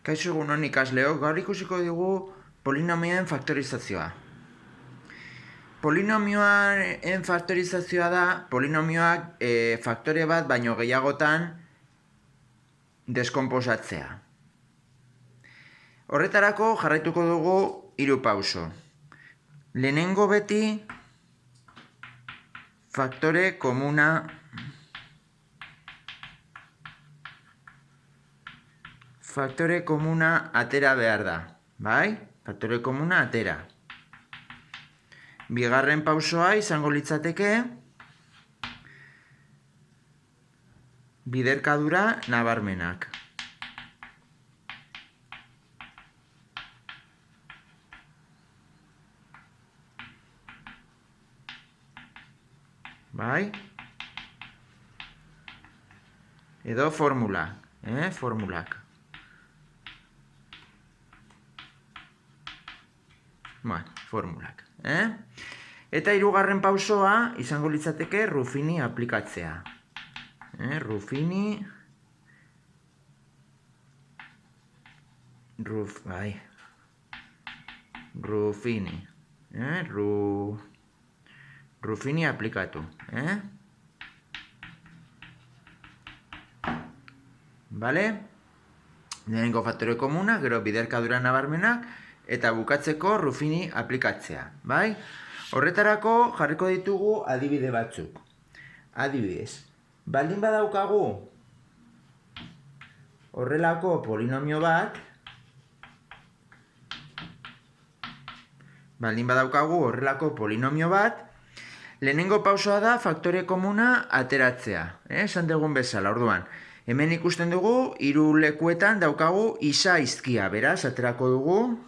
Kaixo egunon ikasleok, gaur ikusiko dugu polinomioen faktorizazioa. Polinomioen faktorizazioa da, polinomioak faktore bat baino gehiagotan deskonposatzea. Horretarako jarraituko dugu 3 pauso. Lehenengo beti faktore komuna atera behar da, bai? Faktore komuna atera. Bigarren pausoa izango litzateke biderkadura nabarmenak. Bai? Edo formulak, formulak. Formulak. Eta 3. pausoa izango litzateke Ruffini aplikatzea. Ruffini aplikatu. Bale? Lehenengo faktore komuna, gero biderkadura nabarmenak, eta bukatzeko Ruffini aplikatzea. Bai? Horretarako jarriko ditugu adibide batzuk. Adibidez, baldin badaukagu horrelako polinomio bat, lehenengo pausoa da faktore komuna ateratzea. Esan dugun bezala, orduan. Hemen ikusten dugu, 3 lekuetan daukagu isa izkia. Beraz, aterako dugu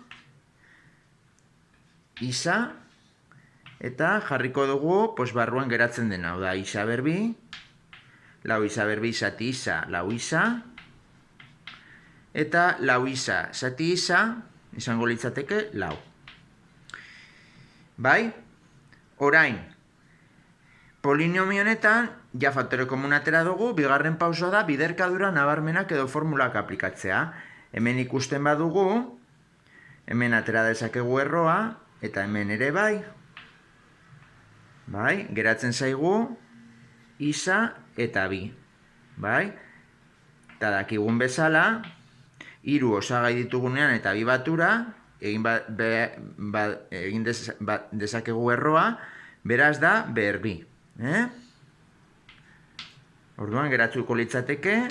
isa, eta jarriko dugu barruan geratzen dena. Hau da, isa berbi, lau isa berbi zati isa, lau isa, eta lau isa zati isa, izango litzateke lau. Bai? Orain, polinomio honetan, ja faktore komuna atera dugu, bigarren pausoa da biderkadura nabarmenak edo formulak aplikatzea. Hemen ikusten badugu, hemen atera dezakegu erroa, eta hemen ere bai. Bai, geratzen zaigu isa eta bi. Bai? Eta dakigun bezala, 3 osagai ditugunean eta 2 batura, egin dezakegu erroa, beraz da berbi. Orduan, geratzuko litzateke,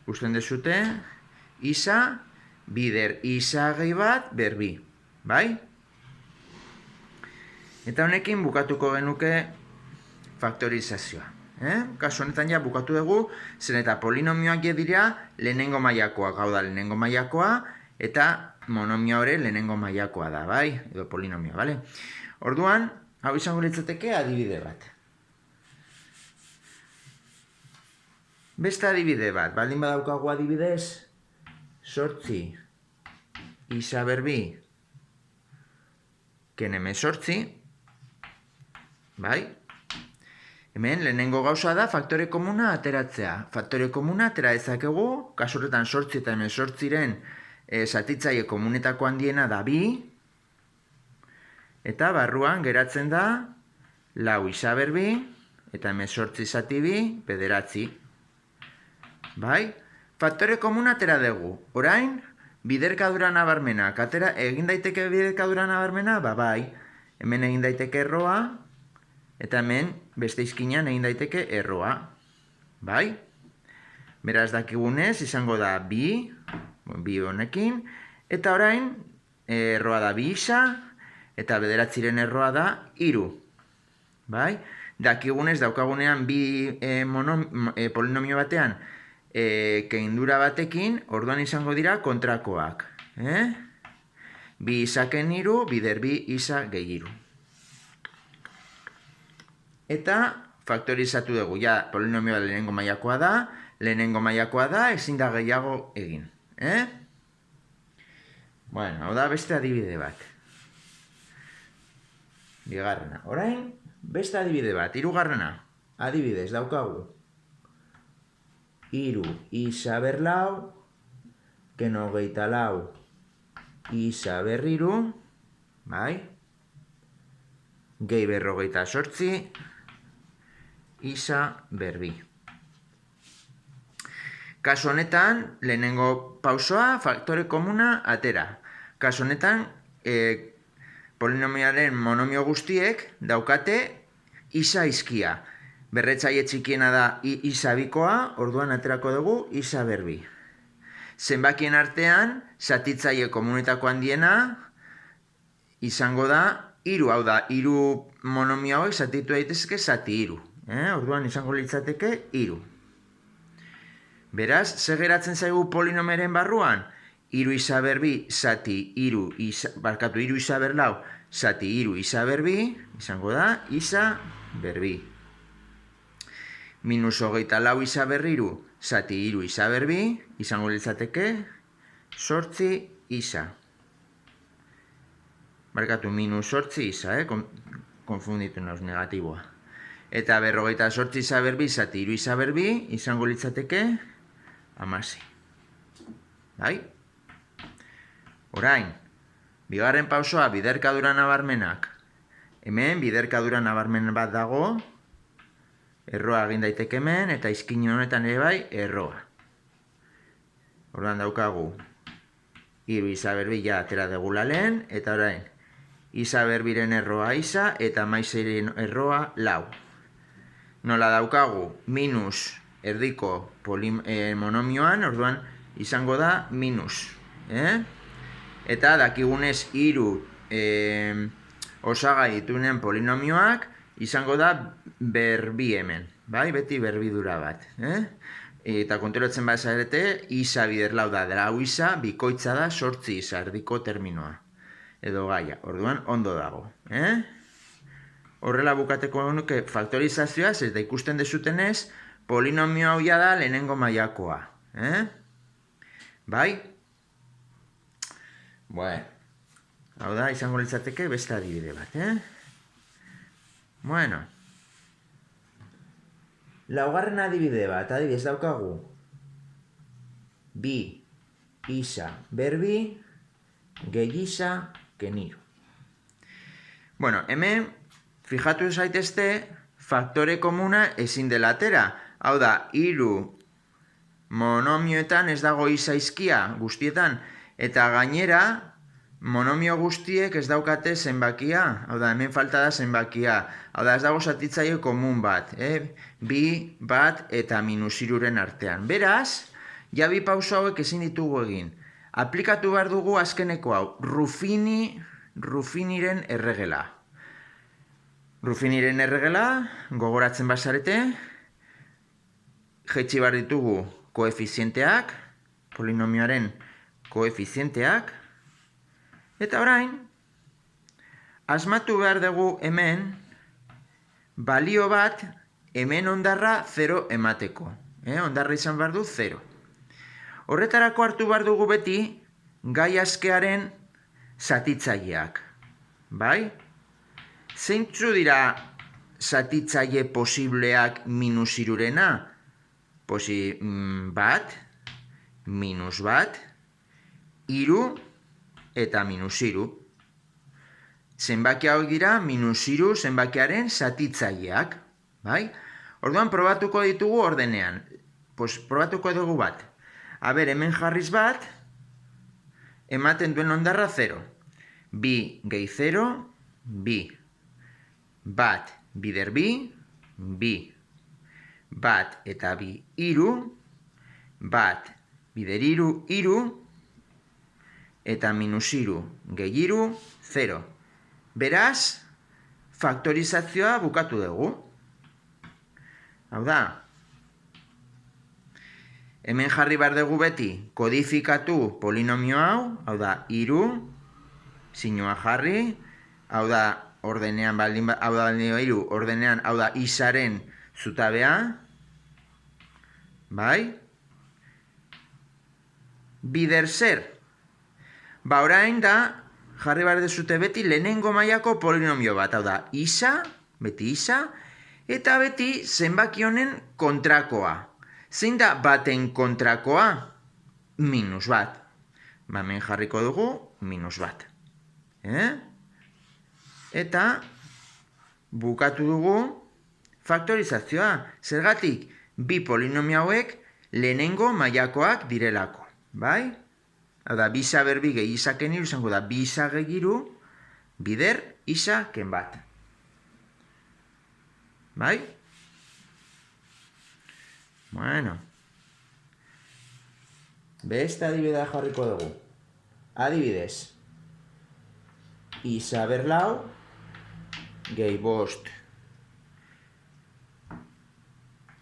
ikusten dezute, isa, bider isagai bat, berbi. Bai? Eta honekin bukatuko genuke faktorizazioa. Kasu honetan ja bukatu dugu, zen eta polinomioak dira lehenengo mailakoak, hau da lehenengo mailakoa, eta monomio hori lehenengo mailakoa da, bai? Edo polinomio, bale? Orduan, hau izango litzateke adibide bat. Beste adibide bat, baldin badaukagu adibidez, 8 isa berbi ken 18, bai? Hemen lehenengo gauza da faktore komuna ateratzea. Faktore komuna atera dezakegu, kasu horretan 8 eta 18-ren zatitzaile komunetako handiena da 2, eta barruan geratzen da lau isa berbi, eta 18 zati 2, 9. Bai? Faktore komuna atera dugu. Orain, biderkadura nabarmenak. Egin daiteke biderkadura nabarmena? Bai. Hemen egin daiteke erroa, eta hemen beste izkinan egin daiteke erroa. Bai? Beraz dakigunez, izango da bi honekin, eta orain, erroa da 2 isa, eta 9-ren erroa da 3. Bai? Dakigunez, daukagunean bi polinomio batean, keindura batekin, orduan izango dira kontrakoak. 2 isaken 3, bider 2 isa gehi 3. Eta faktorizatu dugu, ja polinomioa lehenengo mailakoa da, ezin da gehiago egin. Bueno, hau da beste adibide bat. Bigarrena. Orain, beste adibide bat, 3. Adibidez, daukagu. 3 isa berlau, keno 24 isa berriru, bai? Gehi 48 isa berbi. Kasu honetan, lehenengo pausoa faktore komuna atera. Kasu honetan, polinomioaren monomio guztiek daukate isa izkia. Berretzaile txikiena da isa bikoa, orduan aterako dugu isa berbi. Zenbakien artean, zatitzaile komunetako handiena izango da hiru, hau da, hiru monomio hauek zatitu daitezke zati hiru. Orduan izango litzateke hiru. Beraz, ze geratzen zaigu polinomeren barruan? Hiru isa berbi zati hiru isa berlau zati hiru isa berbi, izango da isa berbi. Minus 24 isa berriru zati hiru isa berbi, izango litzateke 8 isa. Minus 8 isa, konfunditu nauz negatiboa. Eta 48 isa berbi zati hiru isa berbi, izango litzateke 16. Bai? Orain, bigarren pausoa biderkadura nabarmenak. Hemen biderkadura nabarmen bat dago, erroa egin daiteke hemen, eta izkin honetan ere bai, erroa. Orduan daukagu, hiru isa berbi ja atera degula lehen, eta orain, isa berbiren erroa isa, eta maizeren erroa lau. Nola daukagu, minus erdiko monomioan, orduan izango da minus. Eta dakigunez hiru osagai dituenen polinomioak izango da berbi hemen, bai? Beti berbidura bat. Eta kontulotzen bazarete, isa bider lau da, lau isa, bikoitza da 8 isa, erdiko terminoa. Edo gaia, orduan ondo dago. Horrela bukateko nuke faktorizazioaz, ez da ikusten dezutenez, polinomio hau da lehenengo mailakoa. Bai? Bueno, hau da, izango litzateke beste adibide bat, Bueno. Laugarren adibide bat, adibidez daukagu. Bi isa berbi, gehi isa keniru. Bueno, hemen, fijatu zaitezte, faktore komuna ezin dela atera. Hau da, hiru monomioetan ez dago isa izkia guztietan, eta gainera, monomio guztiek ez daukate zenbakia. Hau da, hemen falta da zenbakia. Hau da, ez dago zatitzaile komun bat. Bi, bat eta minus hiruren artean. Beraz, ja bi pauso hauek ezin ditugu egin. Aplikatu behar dugu azkeneko hau, Ruffiniren erregela. Ruffiniren erregela, gogoratzen bazarete, jaitsi behar ditugu koefizienteak, polinomioaren koefizienteak, eta orain, asmatu behar dugu hemen, balio bat hemen ondarra 0 emateko. Ondarra izan behar du 0. Horretarako hartu behar dugu beti, gai askearen zatitzaileak. Bai? Zeintzu dira zatitzaile posibleak minus hirurena? Bat, minus bat, hiru eta minus hiru. Zenbaki hauek dira minus hiru zenbakiaren zatitzaileak. Bai? Orduan probatuko ditugu ordenean. Probatuko dugu bat. Hemen jarriz bat, ematen duen ondarra 0. Bi gehi 0, bi. Bat bider bi, bi. Bat eta bi hiru, bat bider hiru, hiru, eta minus hiru gehi hiru, 0. Beraz, faktorizazioa bukatu dugu. Hau da, hemen jarri behar dugu beti kodifikatu polinomio hau da, hiru, sinua jarri, hau da, ordenean baldin, hau da, hiru, ordenean, hau da, isaren zutabea, bai? Bider zer? Orain da, jarri behar dezute beti lehenengo mailako polinomio bat, hau da, isa, beti isa, eta beti zenbaki honen kontrakoa. Zein da baten kontrakoa? Minus bat. hemen jarriko dugu -1. Eta bukatu dugu faktorizazioa. Zergatik, bi polinomio hauek lehenengo mailakoak direlako. Bai? Hau da, bi isa berbi gehi isa ken iru, izango da, bi isa gehi iru, bider isa ken bat. Bai? Bueno. Beste adibidea jarriko dugu. Adibidez. Isa berlau, gehi bost.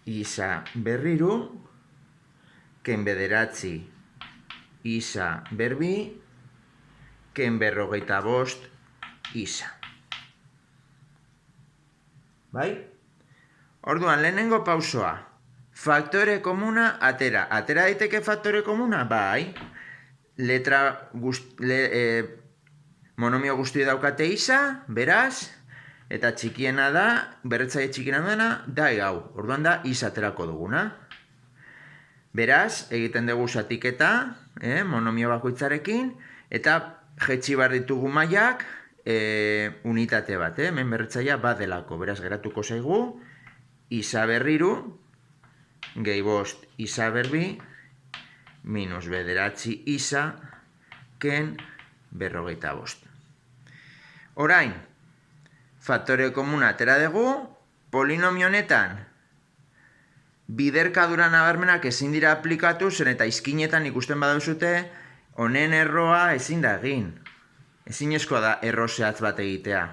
Isa berriru, ken bederatzi. Isa berbi, ken 45 isa. Bai? Orduan, lehenengo pausoa. Faktore komuna atera. Atera daiteke faktore komuna? Bai. Monomio guzti daukate isa, beraz, eta txikiena da, berretzaile txikiena dena, da hau. Orduan da, isa aterako duguna. Beraz, egiten dugu zatiketa, monomio bakoitzarekin, eta jetxi behar ditugu mailak unitate bat, hemen berretzailea bat delako. Beraz, geratuko zaigu, isa berriru, gehi bost isa berbi, minus bederatzi isa, ken 45. Orain, faktore komuna atera dugu, polinomio honetan, biderkadura nabarmenak ezin dira aplikatu, zen eta izkinetan ikusten badauzute, honen erroa ezin da egin. Ezinezkoa da erro zehatz bat egitea.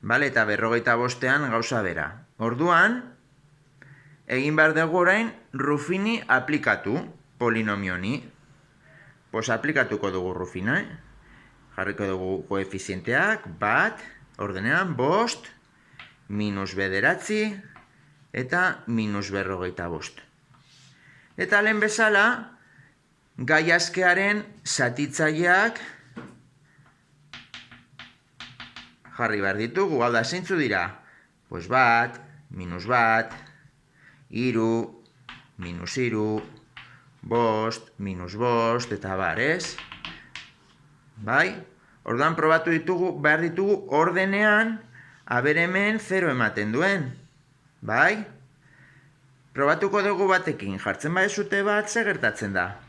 Bale, eta 45ean gauza bera. Orduan, egin behar dugu orain, Ruffini aplikatu polinomioni. Pues aplikatuko dugu Ruffina, jarriko dugu koefizienteak, bat, ordenean, bost, minus bederatzi, eta minus 45. Eta lehen bezala, gai askearen zatitzaileak jarri behar ditugu, hau da, zeintzu dira? Pues bat, minus bat, iru, minus iru, bost, minus bost, eta bar, ez? Bai? Orduan probatu ditugu, behar ditugu ordenean, aber hemen 0 ematen duen. Bai? Probatuko dugu batekin, jartzen badezute bat, ze gertatzen da?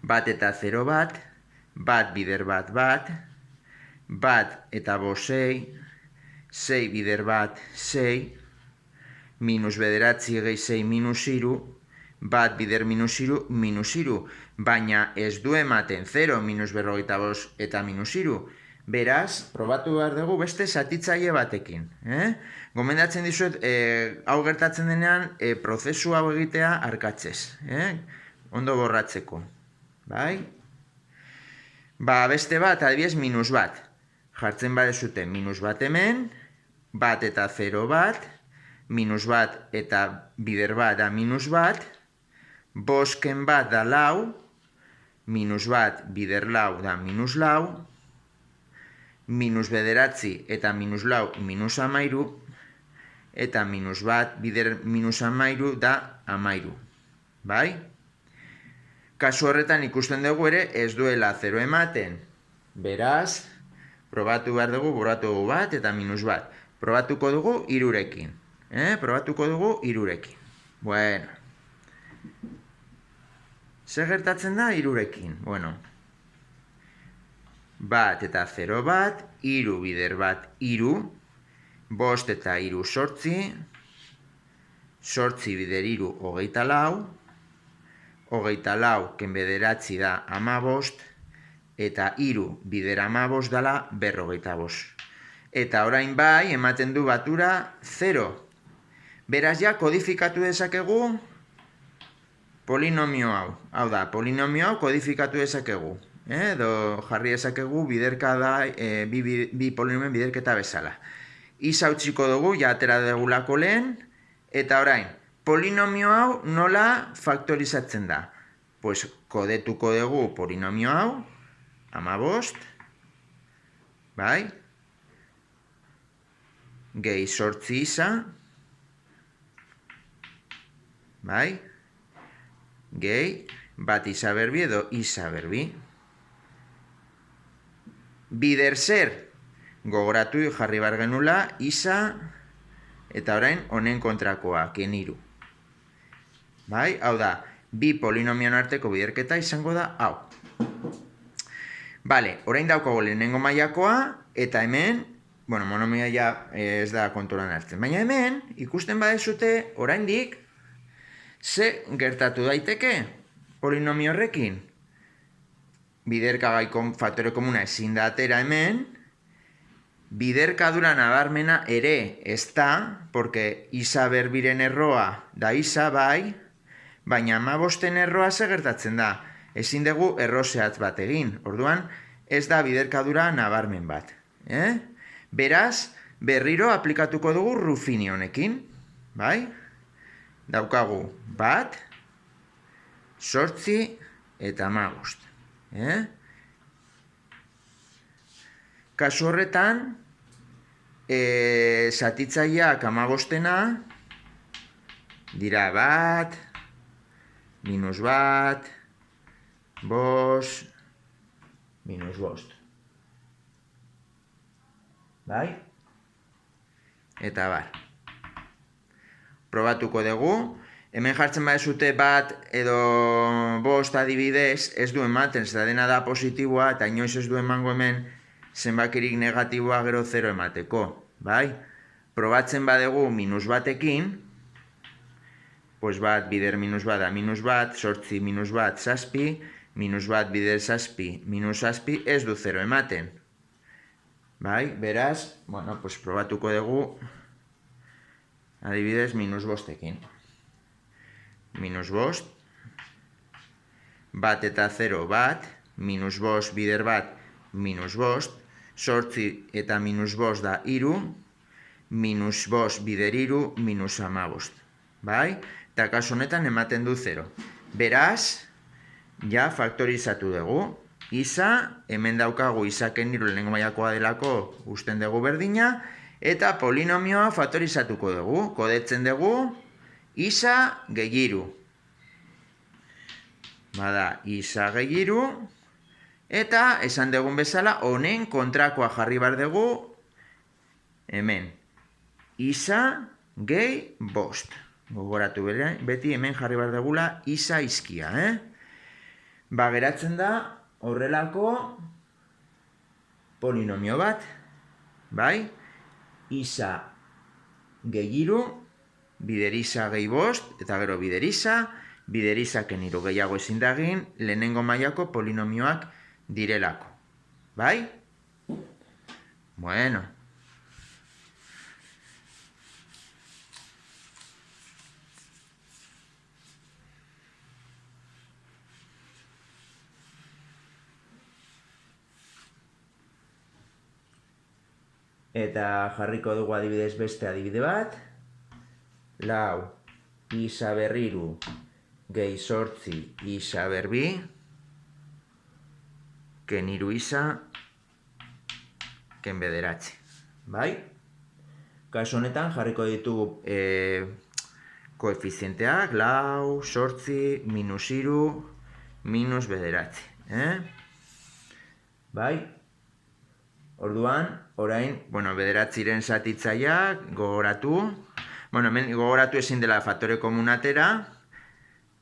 Bat eta 0 bat, bat bider bat bat, bat eta bost 6, 6 bider bat 6, minus bederatzi gehi 6 minus iru, bat bider minus iru, baina ez du ematen 0, minus 45 eta minus iru. Beraz, probatu behar dugu beste zatitzaile batekin. Gomendatzen dizuet, hau gertatzen denean, prozesu hau egitea arkatzez. Ondo borratzeko. Bai? Ba, beste bat, adibidez, minus bat. Jartzen badezute minus bat hemen, bat eta 0 bat, minus bat eta bider bat da minus bat, bosken bat da lau, minus bat bider lau da minus lau, minus bederatzi eta minus lau minus amairu, eta minus bat bider minus amairu da amairu. Bai? Kasu horretan ikusten dugu ere ez duela 0 ematen. Beraz, probatu behar dugu, borratu dugu bat eta minus bat. Probatuko dugu irurekin. Probatuko dugu irurekin. Bueno. Zer gertatzen da irurekin? Bueno. Bat eta 0 bat, iru bider bat iru, bost eta iru sortzi, sortzi bider iru hogeita lau, hogeita lau ken bederatzi da amabost, eta iru bider amabost dala 45. Eta orain bai, ematen du batura 0. Beraz ja, kodifikatu dezakegu polinomio hau. Hau da, polinomio hau kodifikatu dezakegu. Edo jarri dezakegu biderkada, bi polinomioen biderketa bezala. Isa utziko dugu, ja atera dugulako lehen, eta orain, polinomio hau nola faktorizatzen da? Pues kodetuko dugu polinomio hau, amabost, bai? Gehi sortzi isa, bai? Gehi bat isa berbi edo isa berbi. Bider zer, gogoratu jarri bar genula, isa, eta orain honen kontrakoa, keniru. Bai, hau da, bi polinomioan arteko biderketa izango da, hau. Bale, orain daukago lehenengo mailakoa, eta hemen, bueno, monomioa ja ez da konturan hartzen. Baina hemen, ikusten badezute, oraindik, ze gertatu daiteke polinomio horrekin? Biderkagai faktore komuna ezin da atera hemen, biderkadura nabarmena ere ez da, porque isa berbiren erroa da isa bai, baina 15 erroa ze gertatzen da. Ezin dugu erro zehatz bat egin, orduan ez da biderkadura nabarmen bat. Beraz, berriro aplikatuko dugu Ruffini honekin, bai? Daukagu bat, 8 eta 15. Kasu horretan, zatitzaileak 15ena dira bat, minus bat, bost, minus bost. Bai? Eta bar. Probatuko dugu. Hemen jartzen badezute bat edo bost adibidez, ez du ematen, ez da dena da positiboa, eta inoiz ez du emango hemen zenbakirik negatiboa gero 0 emateko. Bai? Probatzen badegu minus batekin, pues bat bider minus bat da minus bat, 8 minus bat zazpi, minus bat bider zazpi, minus zazpi, ez du 0 ematen. Bai, beraz, bueno, pues probatuko dugu, adibidez, minus bostekin. Minus bost, bat eta 0 bat, minus bost bider bat, minus bost, 8 eta minus bost da iru, minus bost bider iru, minus 15. Bai? Eta kasu honetan ematen du 0. Beraz, ja faktorizatu dugu. Isa, hemen daukagu izaken niru lehenengo mailakoa delako usten dugu berdina, eta polinomioa faktorizatuko dugu. Kodetzen dugu, isa gehiru. Bada, isa gehiru, eta esan dugun bezala, honen kontrakoa jarri bar dugu, hemen, isa gehi bost. Gogoratu beti hemen jarri bar dugula isa izkia, Ba, geratzen da horrelako polinomio bat, bai? Isa gehiru, bider isa gehi bost, eta gero bider izaken hiru gehiago ezin da egin, lehenengo mailako polinomioak direlako, bai? Bueno. Eta jarriko dugu adibidez beste adibide bat. Lau, isa berriru, gehi 8 isa berbi, ken hiru isa, ken bederatzi. Bai? Kasu honetan jarriko ditugu koefizienteak, lau, 8, minus hiru, minus bederatzi. Bai? Orduan, orain, bederatziren zatitzaileak gogoratu. Hemen gogoratu ezin dela faktore komunatera,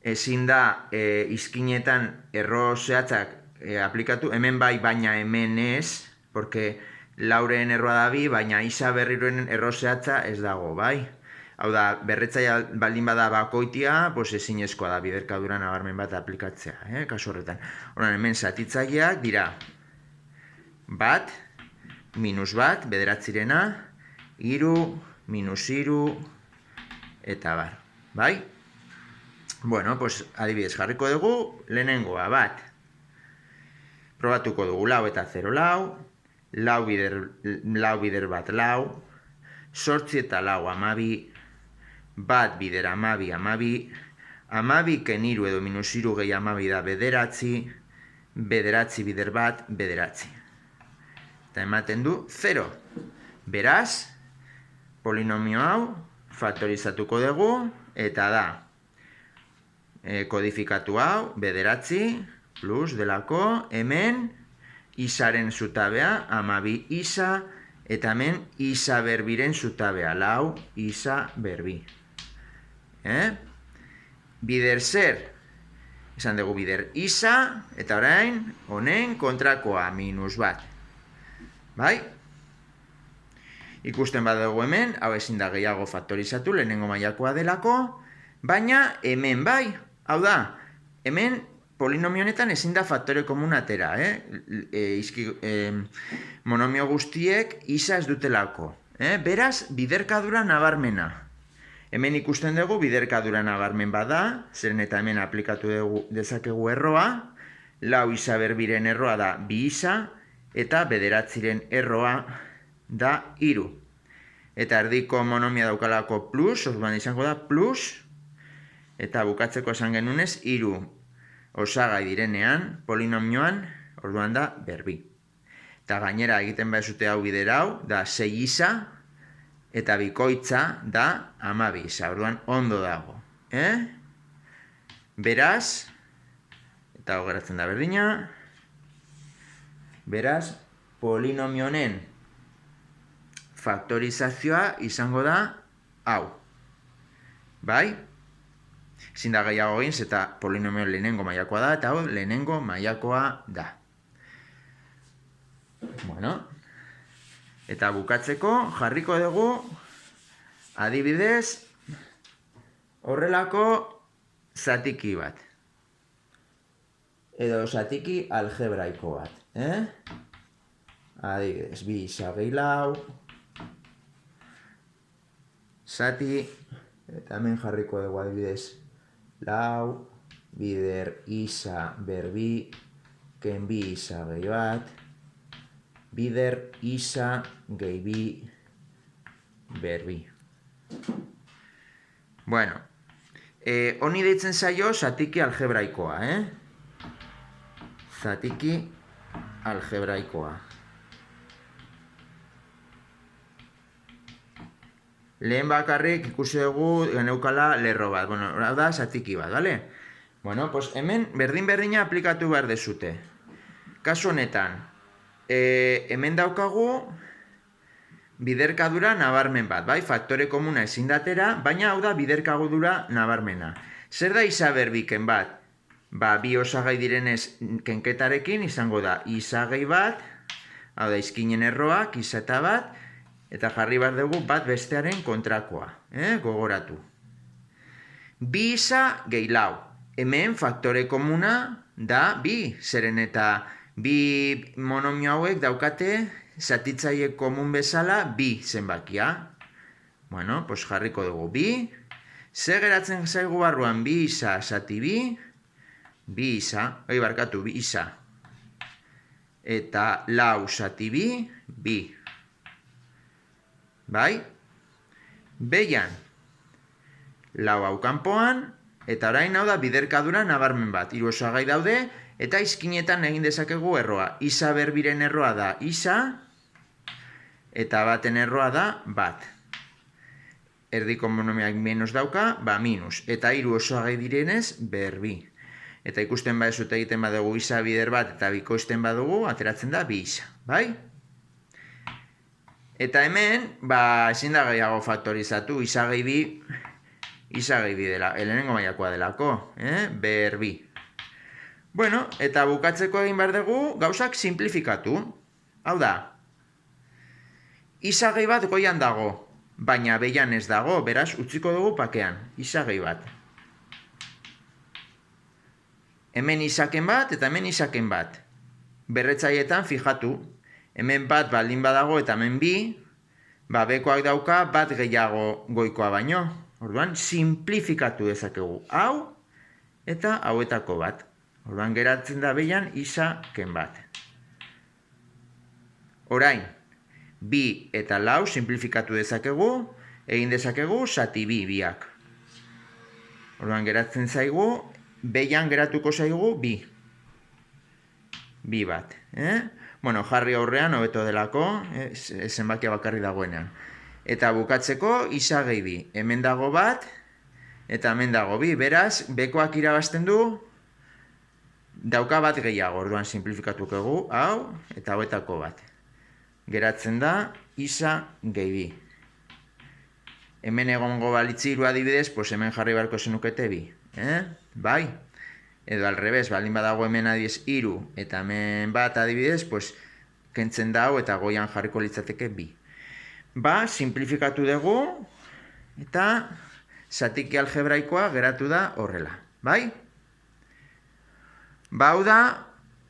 ezin da izkinetan erro zehatzak aplikatu, hemen bai, baina hemen ez, porque lauren erroa da bi, baina isa berriroen erro zehatza ez dago, bai? Hau da, berretzaia baldin bada bakoitia, ezin ezkoa da biderkadura nabarmen bat aplikatzea, kasu horretan. Hemen zatitzaileak dira bat, minus bat, bederatzirena, hiru, minus hiru, eta bar, bai? Bueno, adibidez jarriko dugu, lehenengoa bat. Probatuko dugu lau eta 0 lau, lau bider bat lau, 8 eta lau 12, bat bider 12, 12 ken hiru edo minus hiru gehi 12 da bederatzi, bederatzi bider bat, bederatzi. Eta ematen du 0. Beraz, polinomio hau faktorizatuko dugu, eta da kodifikatu hau, bederatzi, plus delako, hemen, isaren zutabea, 12 isa, eta hemen isa berbiren zutabea, 4 isa berbi. Bider zer, esan dugu bider isa, eta orain, honen kontrakoa, -1. Bai? Ikusten badugu hemen, hau ezin da gehiago faktorizatu, lehenengo mailakoa delako, baina hemen bai, hau da, hemen polinomio honetan ezin da faktore komun atera, monomio guztiek isa ez dutelako. Beraz, biderkadura nabarmena. Hemen ikusten dugu biderkadura nabarmen bada, zeren eta hemen aplikatu dezakegu erroa, 4 isa berbiren erroa da 2 isa, eta bederatziren erroa da 3. Eta erdiko monomia daukalako plus, orduan izango da plus, eta bukatzeko esan genunez, 3 osagai direnean, polinomioan, orduan da berbi. Eta gainera egiten behazute hau bider hau, da 6 isa, eta bikoitza da 12 isa, orduan ondo dago. Beraz, eta hau geratzen da berdina, beraz, polinomio honen faktorizazioa izango da hau. Bai? Ezin da gehiago egin, eta polinomio lehenengo mailakoa da, eta hau lehenengo mailakoa da. Bueno, eta bukatzeko jarriko dugu adibidez horrelako zatiki bat. Edo zatiki algebraiko bat. Adibidez, 2 isa gehi 4, zati, eta hemen jarriko dugu adibidez 4, bider isa berbi, ken 2 isa gehi bat, bider isa gehi 2 berbi. Bueno, honi deitzen zaio zatiki algebraikoa, Zatiki algebraikoa. Lehen bakarrik ikusi dugu geneukala lerro bat. Bueno, hau da zatiki bat, bale? Bueno, pues hemen berdin-berdina aplikatu behar dezute. Kasu honetan, hemen daukagu biderkadura nabarmen bat, bai? Faktore komuna ezin datera, baina hau da biderkadura nabarmena. Zer da isa berbiken bat? Bi osagai direnez kenketarekin izango da isagai bat, hau da izkinen erroak, isa eta bat, eta jarri behar dugu bat bestearen kontrakoa, gogoratu. 2 isa gehi 4. Hemen faktore komuna da 2, zeren eta 2 monomio hauek daukate zatitzaile komun bezala 2 zenbakia. Bueno, pues jarriko dugu 2. Ze geratzen zaigu barruan 2 isa zati 2, 2 isa, 2 isa. Eta 4 zati 2, 2. Bai? Beian, 4 hau kanpoan, eta orain hau da biderkadura nabarmen bat. 3 osagai daude, eta izkinetan egin dezakegu erroa. Isa berbiren erroa da isa, eta baten erroa da bat. Erdiko monomiak minus dauka, minus. Eta 3 osagai direnez, berbi. Eta ikusten badezute egiten badugu isa bider bat, eta bikoizten badugu, ateratzen da 2 isa. Bai? Eta hemen, ezin da gehiago faktorizatu, isa gehi 2 dela, lehenengo mailakoa delako, berbi. Bueno, eta bukatzeko egin behar dugu, gauzak simplifikatu. Hau da, isa gehi bat goian dago, baina beian ez dago, beraz, utziko dugu pakean, isa gehi bat. Hemen izaken bat, eta hemen izaken bat. Berretzaietan fijatu, hemen bat baldin badago eta hemen 2, bekoak dauka bat gehiago goikoa baino. Orduan, simplifikatu dezakegu hau eta hauetako bat. Orduan, geratzen da beian izaken bat. Orain, 2 eta 4 simplifikatu dezakegu, egin dezakegu zati 2 biak. Orduan, geratzen zaigu, beian geratuko zaigu 2. 2 bat. Bueno, jarri aurrean hobeto delako, zenbakia bakarri dagoenean. Eta bukatzeko isa gehi 2. Hemen dago bat, eta hemen dago bi, beraz, bekoak irabazten du, dauka bat gehiago, orduan simplifikatuko egu, hau, eta hauetako bat. Geratzen da, isa gehi bi. Hemen egongo balitzi hiru adibidez, pues hemen jarri beharko zenukete bi. Bai? Edo al revés, baldin badago hemen adibidez hiru, eta hemen bat adibidez, pues kentzen da hau eta goian jarriko litzateke bi. Ba, simplifikatu dugu, eta zatiki algebraikoa geratu da horrela. Bai? Ba, hau da,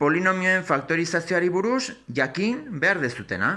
polinomioen faktorizazioari buruz jakin behar dezutena.